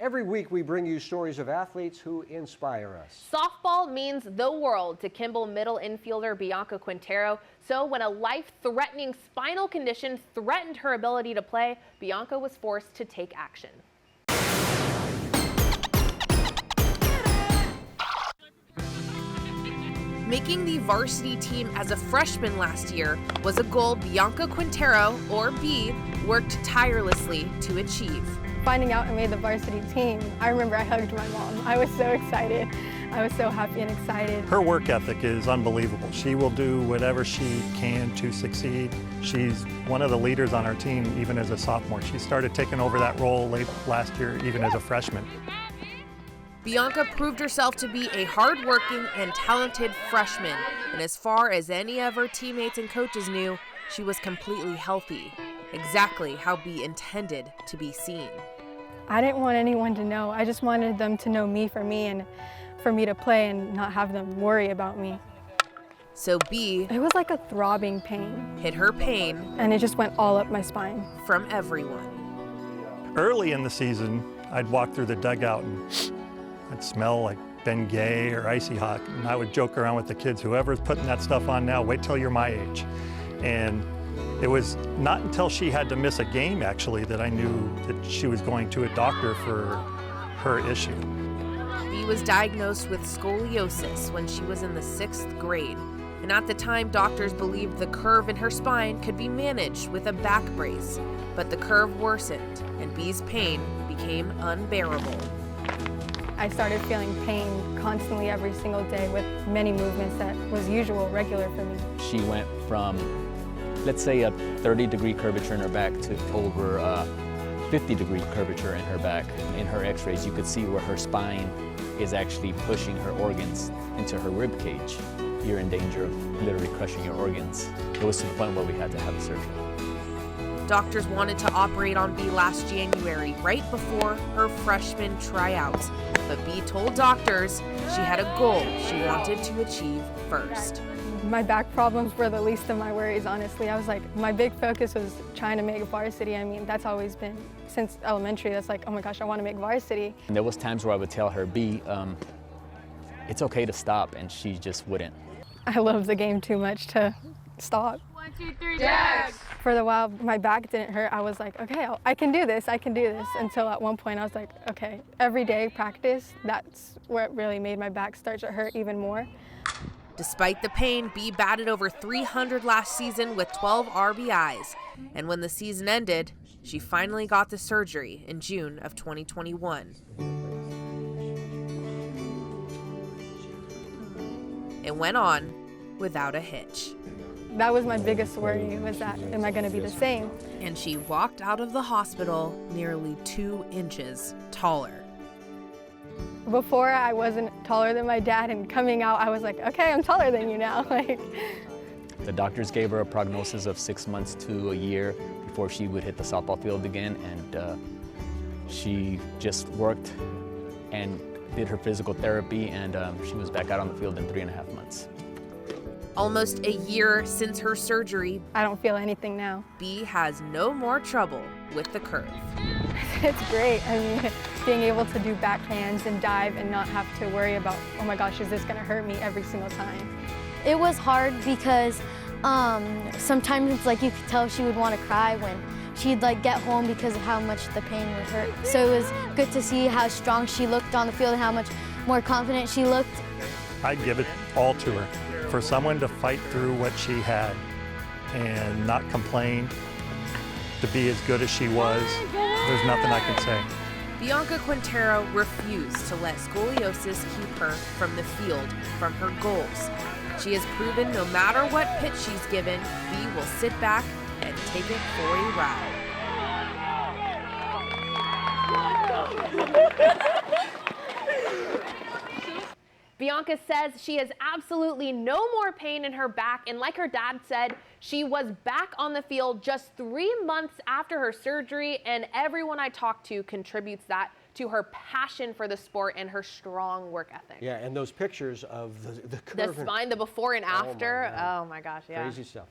Every week we bring you stories of athletes who inspire us. Softball means the world to Kimball middle infielder Bianca Quintero. So when a life-threatening spinal condition threatened her ability to play, Bianca was forced to take action. Making the varsity team as a freshman last year was a goal Bianca Quintero, or B, worked tirelessly to achieve. Finding out I made the varsity team, I remember I hugged my mom. I was so excited. I was so happy and excited. Her work ethic is unbelievable. She will do whatever she can to succeed. She's one of the leaders on our team, even as a sophomore. She started taking over that role late last year, even as a freshman. Bianca proved herself to be a hard-working and talented freshman, and as far as any of her teammates and coaches knew, she was completely healthy, exactly how B intended to be seen. I didn't want anyone to know. I just wanted them to know me and for me to play and not have them worry about me. So B, it was like a throbbing pain. Hid her pain. And it just went all up my spine. From everyone. Early in the season, I'd walk through the dugout and I'd smell like Ben Gay or Icy Hot, and I would joke around with the kids, whoever's putting that stuff on now, wait till you're my age. And it was not until she had to miss a game, actually, that I knew that she was going to a doctor for her issue. B was diagnosed with scoliosis when she was in the 6th grade. And at the time, doctors believed the curve in her spine could be managed with a back brace. But the curve worsened, and B's pain became unbearable. I started feeling pain constantly every single day with many movements that was regular for me. She went from, let's say, a 30-degree curvature in her back to over a 50-degree curvature in her back. In her x-rays, you could see where her spine is actually pushing her organs into her rib cage. You're in danger of literally crushing your organs. It was to the point where we had to have surgery. Doctors wanted to operate on B last January, right before her freshman tryouts. But B told doctors she had a goal she wanted to achieve first. My back problems were the least of my worries, honestly. I was like, my big focus was trying to make varsity. I mean, that's always been, since elementary, that's like, oh my gosh, I want to make varsity. And there was times where I would tell her, B, it's okay to stop, and she just wouldn't. I love the game too much to stop. 1, 2, 3, Jacks! For a while, my back didn't hurt. I was like, okay, I can do this, I can do this. Until at one point I was like, okay, every day practice, that's where it really made my back start to hurt even more. Despite the pain, B batted over 300 last season with 12 RBIs. And when the season ended, she finally got the surgery in June of 2021. It went on without a hitch. That was my biggest worry, was that, am I going to be the same? And she walked out of the hospital nearly 2 inches taller. Before, I wasn't taller than my dad, and coming out, I was like, okay, I'm taller than you now. The doctors gave her a prognosis of 6 months to a year before she would hit the softball field again, and she just worked and did her physical therapy, and she was back out on the field in 3.5 months. Almost a year since her surgery, I don't feel anything now. B has no more trouble with the curve. It's great. I mean, being able to do backhands and dive and not have to worry about, oh my gosh, is this going to hurt me every single time? It was hard because sometimes it's like you could tell she would want to cry when she'd get home because of how much the pain would hurt. So it was good to see how strong she looked on the field and how much more confident she looked. I'd give it all to her. For someone to fight through what she had and not complain, to be as good as she was, there's nothing I can say. Bianca Quintero refused to let scoliosis keep her from the field, from her goals. She has proven no matter what pitch she's given, B will sit back and take it for a ride. Bianca says she has absolutely no more pain in her back, and like her dad said, she was back on the field just 3 months after her surgery, and everyone I talked to contributes that to her passion for the sport and her strong work ethic. Yeah, and those pictures of the curve. The spine, the before and after. Oh my gosh, yeah. Crazy stuff.